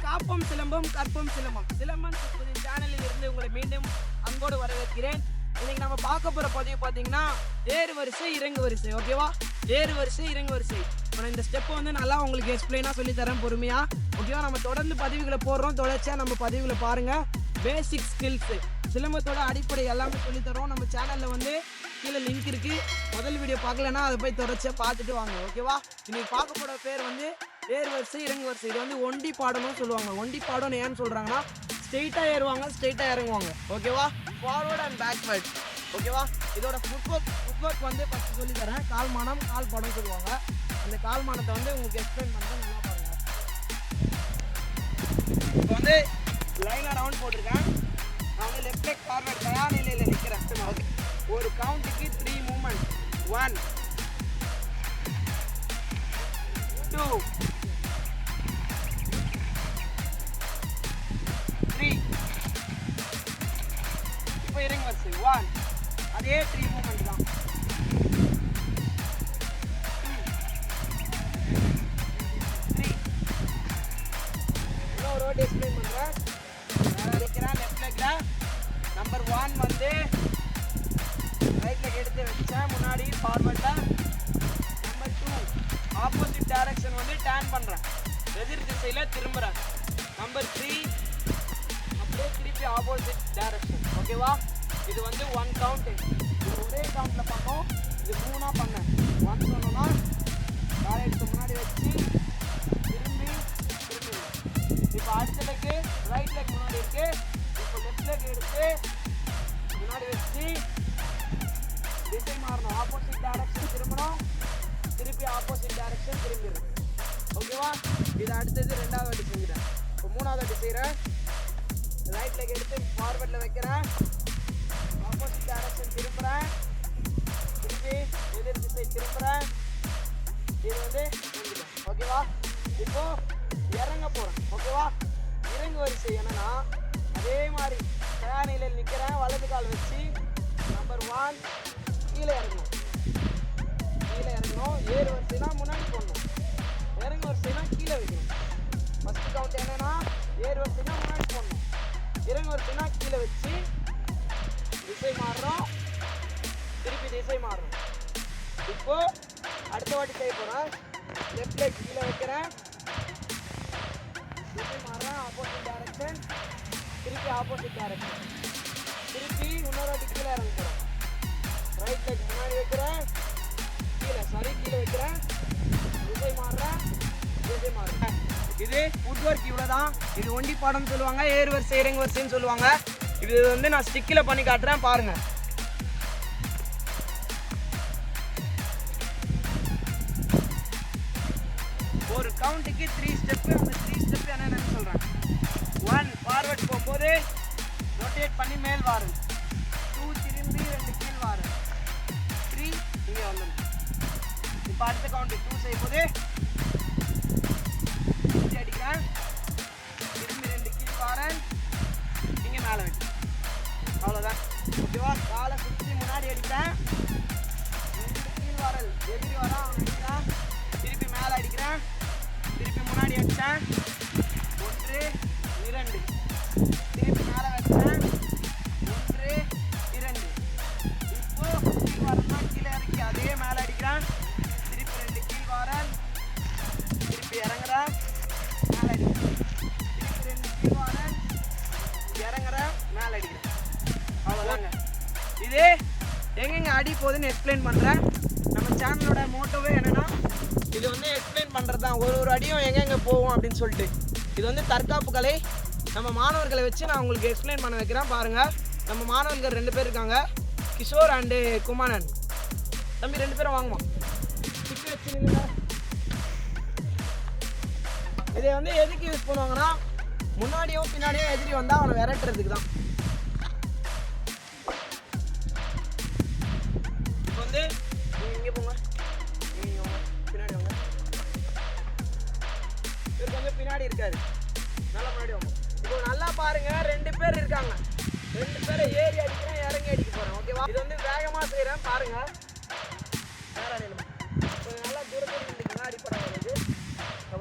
காப்போம் சிலம்பம் கற்போம் சிலம்பம் சிலம்பம் சேனலில் இருந்து உங்களை மீண்டும் அன்போடு வரவேற்கிறேன். இன்னைக்கு நம்ம பார்க்க போற பதிவு பார்த்தீங்கன்னா ஏறு வரிசை இறங்கு வரிசை. ஓகேவா? ஏறு வரிசை இறங்கு வரிசை. இப்போ இந்த ஸ்டெப்பை வந்து நல்லா உங்களுக்கு எக்ஸ்பிளைனாக சொல்லி தரேன் பொறுமையா. ஓகேவா? நம்ம தொடர்ந்து பதிவுகளை போடுறோம், தொடர்ச்சியாக நம்ம பதிவுகளை பாருங்க. பேசிக் ஸ்கில்ஸ் சிலம்பத்தோட அடிப்படை எல்லாமே சொல்லித்தரோம். நம்ம சேனலில் வந்து கீழே லிங்க் இருக்குது. முதல் வீடியோ பார்க்கலன்னா அதை போய் தொடர்ச்சியாக பார்த்துட்டு வாங்க. ஓகேவா? இன்னைக்கு பார்க்க போகிற பேர் வந்து ஏறு வரிசை இறங்கு வரிசை. இது வந்து ஒண்டி பாடணும்னு சொல்லுவாங்க. ஒண்டி பாடம்னு ஏன்னு சொல்கிறாங்கன்னா ஸ்ட்ரெயிட்டாக ஏறுவாங்க, ஸ்ட்ரெயிட்டாக இறங்குவாங்க. ஓகேவா? Forward and backward. ஓகேவா? இதோட ஃபுட்வொர்க் வந்து ஃபஸ்ட்டு சொல்லி தரேன். கால் மானம் கால் படம் சொல்லுவாங்க. அந்த கால் மானத்தை வந்து உங்களுக்கு எக்ஸ்பிளைன் பண்ணுறேன், நல்லா பாருங்கள். இப்போ வந்து லைனாக ரவுண்ட் போட்டிருக்கேன். நான் வந்து லெஃப்ட் லெக் ஃபார்வர்ட் தயார் நிலையில் நிற்கிறேன். ஓகே, ஒரு கவுண்ட்டுக்கு 3 மூமெண்ட். 1 2 3. இப்போ இறங்கி வரிசை 1, அதே 3 மூமெண்ட் தான். 2 3. இன்னொரு வாட்டி எக்ஸ்பிளைன் பண்ணுறேன். வைக்கிறேன் லெஃப்ட் லெக்கில். நம்பர் 1 வந்து ரைட் லெக் எடுத்து வச்சேன் முன்னாடி ஃபார்வர்டில். நம்பர் 2 ஆப்போசிட் டைரக்ஷன் வந்து டர்ன் பண்ணுறேன், எதிர் திசையில் திரும்புகிறேன். நம்பர் 3 அப்படியே திருப்பி ஆப்போசிட் டைரக்ஷன். ஓகேவா? இது வந்து 1 கவுண்ட்டு. இது ஒரே கவுண்டில் பண்ணோம். இது 3ஆக பண்ணேன். 1 சொன்னோன்னா காலை எடுத்து முன்னாடி வச்சு திரும்பி. இப்போ அடுத்த லெக்கு ரைட் லெக் முன்னாடி இருக்கு. இப்போ லெஃப்ட் லெக் எடுத்து முன்னாடி வச்சு திசை மாறணும். ஆப்போசிட் டைரக்ஷன் திரும்பணும், திருப்பி ஆப்போசிட் டைரக்ஷன் திரும்பிடும். ஓகேவா? இது அடுத்தது 2வது வாட்டி செஞ்சுட்டேன். இப்போ 3வது வாட்டி செய்கிறேன். ரைட் லெக் எடுத்து ஃபார்வர்டில் வைக்கிறேன், ஆப்போசிட் டைரக்ஷன் திரும்புகிறேன், திருப்பி எதிர் திசை திரும்புகிறேன். இது வந்து செஞ்சுட்டேன். ஓகேவா? இப்போ இறங்க போகிறேன். ஓகேவா? இறங்கு வரிசை என்னன்னா அதே மாதிரி தயார் நிலையில் நிற்கிறேன், வலது கால் வச்சு. நம்பர் 1 கீழே இறங்கணும். கீழே இறங்கணும். ஏறு வரிசைனா முன்னாடி போடணும், இறங்கு வரிசைனா கீழே வைக்கணும். ஃபஸ்ட்டு கவுண்ட் என்னன்னா ஏறு வரிசைனா முன்னாடி போடணும், இறங்கு வரிசைனா கீழே வச்சு திசை மாறுறோம், திருப்பி திசை மாறுறோம். இப்போ அடுத்த வாட்டி செய்ய போகிறேன். லெஃப்ட் லெக் கீழே வைக்கிறேன், திசை மாறுறேன், ஆப்போசிட் டைரக்ஷன், திருப்பி ஆப்போசிட் டைரக்ஷன், திருப்பி இன்னொரு வாட்டி கீழே இறங்க போகிறேன். ரைட் லெக் முன்னாடி வைக்கிறேன், கீழே வைக்கிறேன், திசை மாறுறேன், திசை மாறுறேன். இது ஃபுட்வொர்க் இவ்வளோதான். இது ஒண்டி பாடம்னு சொல்லுவாங்க, ஏறு வரிசை இறங்கு வரிசைன்னு சொல்லுவாங்க. இது வந்து நான் ஸ்டிக்கில் பண்ணி காட்டுறேன், பாருங்க. ஒரு கவுண்ட்டுக்கு 3 ஸ்டெப்பு. அந்த 3 ஸ்டெப்பு என்னென்னு சொல்கிறேன். 1 ஃபார்வர்ட் போகும்போது ரொட்டேட் பண்ணி மேல் வாரல். 2 திரும்பி 2 கீழ் வாரல். 3 இங்கே வந்துடும். இப்போ அடுத்த கவுண்ட்டு 2 செய்யும்போது அடிக்கிறேன், திரும்பி 2 கீழ் வாரல், இங்கே மேலே வைக்கிறேன். அவ்வளோதான். ஓகேவா? காலை சுற்றி முன்னாடி அடிக்கிறேன், 2 கீழ் வாரல், எதிரி வரா அடிக்கிறேன், திருப்பி மேலே அடிக்கிறேன், திருப்பி முன்னாடி அடித்தேன், 1 2, திருப்பி மேலே வச்சேன், 1 2. இப்போ கீழ் வாரல்னா கீழே இறக்கி அதே மேலே அடிக்கிறேன், திருப்பி 2 கீழ் வாரல், திருப்பி இறங்குறேன், மேலே அடிக்கிறேன், திருப்பி 2 கீழ் வாரல், இறங்குறேன், மேலே அடிக்கிறேன். அவ்வளோதாங்க. இது எங்கெங்க அடி போகுதுன்னு எக்ஸ்பிளைன் பண்ணுறேன். நம்ம சேனலோட மோட்டோவே என்னென்னா இது வந்து எக்ஸ்பிளைன் பண்ணுறது தான். ஒரு அடியும் எங்கெங்கே போகும் அப்படின்னு சொல்லிட்டு. இது வந்து தற்காப்பு கலை. நம்ம மாணவர்களை வச்சு நான் உங்களுக்கு எக்ஸ்பிளைன் பண்ண வைக்கிறேன், பாருங்கள். நம்ம மாணவர்கள் 2 பேர் இருக்காங்க, கிஷோர் அண்டு குமாரன். தம்பி 2 பேரும் வாங்குமா, ஸ்டிக் வச்சு நில்லுங்க. இதை வந்து எதுக்கு யூஸ் பண்ணுவாங்கன்னா முன்னாடியும் பின்னாடியும் எதிரி வந்தால் அவனை விரட்டுறதுக்கு தான். இப்போ வந்து நீங்கள் இங்கே போங்க, நீங்கள் வாங்க, பின்னாடி வாங்க. இவருக்கு வந்து பின்னாடி இருக்காரு, நல்லா முன்னாடி வாங்க. இப்போ நல்லா பாருங்க, 2 பேர் இருக்காங்க. 2 பேரை ஏறி அடிக்கிறேன், இறங்கி அடிக்க போகிறேன். ஓகேவா? இது வந்து வேகமாக செய்கிறேன், பாருங்க. வேற அடிக்கலாம். கொஞ்சம் நல்லா தூரத்தில் நின்றுக்குங்க, அடிப்படை வருது.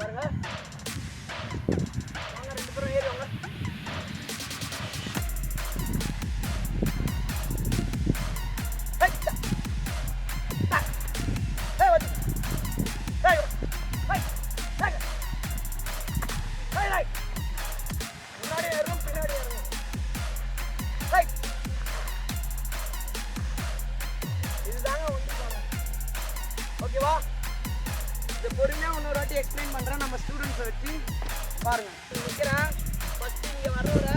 பாருங்க, வாங்க பேலன்ஸை வச்சு பாருங்கள். நிற்கிறேன், ஃபஸ்ட்டு இங்கே வர்றவரை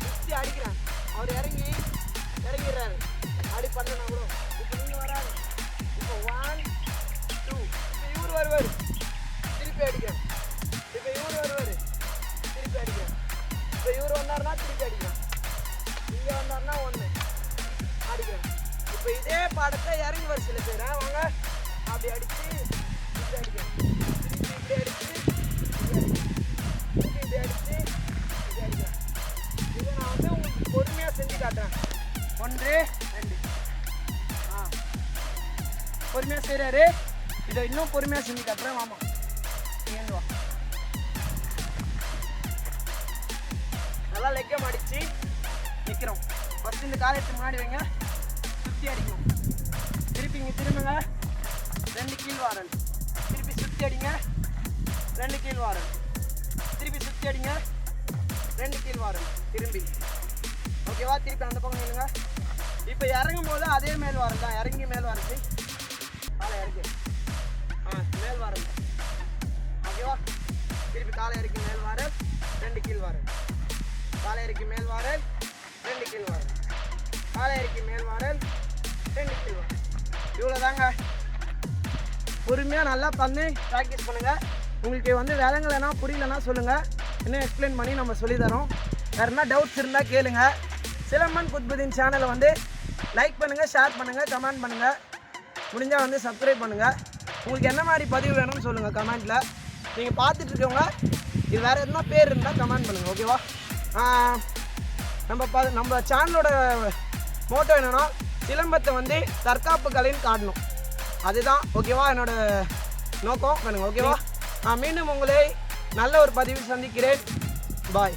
சுற்றி அடிக்கிறேன். அவர் இறங்கிடுறாரு. அப்படி பண்ணனா கூட இப்போ நீங்கள் வராது. இப்போ 1 2 இப்போ இவர் வருவார், திருப்பி அடிக்கிறேன். இப்போ இவர் வருவார், திருப்பி அடிக்கிறேன். இப்போ இவர் வந்தாருன்னா திருப்பி அடிக்கிறேன். இங்கே வந்தாருன்னா 1 அடிக்கிறேன். இப்போ இதே பாடத்தை இறங்கி வரிசையில் செய்கிறேன். வாங்க, அப்படி அடித்து இப்படி அடிக்கிறேன். திருப்பி இப்படி அடித்து இப்படி அடித்து இப்படி அடிக்கிறேன். இதை நான் வந்து உங்களுக்கு பொறுமையாக செஞ்சு காட்டுறேன். 1 2 பொறுமையாக செய்கிறாரு. இதை இன்னும் பொறுமையாக செஞ்சு காட்டுறேன். வாமா, ஏந்து வா. நல்லா லெக்கம் அடித்து நிற்கிறோம். ஃபஸ்ட்டு இந்த காலத்துக்கு முன்னாடி வைங்க, சுற்றி அடிக்கணும். திருப்பி இங்கே திரும்புங்க, 2 கீழ் வாரல். திருப்பி சுற்றி அடிங்க, 2 கீழ் வாரல். திருப்பி சுற்றி அடிங்க, 2 கீழ் வாரல். திரும்பி ஓகேவா? திருப்பி அந்த பக்கம் நில்லுங்க. இப்போ இறங்கும் போது அதே மேல் வாரல் தான். இறங்கி மேல் வாரல், காலை இறக்கி மேல் வாரல். ஓகேவா? திருப்பி காலை இறக்கி மேல் வாரல், 2 கீழ் வாரல். காலை இறக்கி மேல் வாரல், 2 கீழ் வாரல். காலை இறக்கி மேல் வாரல், 2 கீழ் வாரல். இவ்வளோ தாங்க. பொறுமையாக நல்லா பண்ணி ப்ராக்டிஸ் பண்ணுங்கள். உங்களுக்கு வந்து விளங்கலைன்னா புரியலன்னா சொல்லுங்கள், இன்னும் எக்ஸ்பிளைன் பண்ணி நம்ம சொல்லித்தரோம். வேறு என்ன டவுட்ஸ் இருந்தால் கேளுங்க. சிலம்பன் குத்புதீன் சேனலை வந்து லைக் பண்ணுங்கள், ஷேர் பண்ணுங்கள், கமெண்ட் பண்ணுங்கள். முடிஞ்சால் வந்து சப்ஸ்கிரைப் பண்ணுங்கள். உங்களுக்கு என்ன மாதிரி பதிவு வேணும்னு சொல்லுங்கள் கமெண்ட்டில். நீங்கள் பார்த்துட்ருக்கவங்க இது வேறு எதுனா பேர் இருந்தால் கமெண்ட் பண்ணுங்கள். ஓகேவா? நம்ம சேனலோட மோட்டோ என்னென்னா சிலம்பத்தை வந்து தற்காப்பு கலைன்னு காட்டணும். அதுதான் ஓகேவா என்னோட நோக்கம் பண்ணுங்க. ஓகேவா? நான் மீண்டும் உங்களை நல்ல ஒரு பதிவில் சந்திக்கிறேன். பாய்.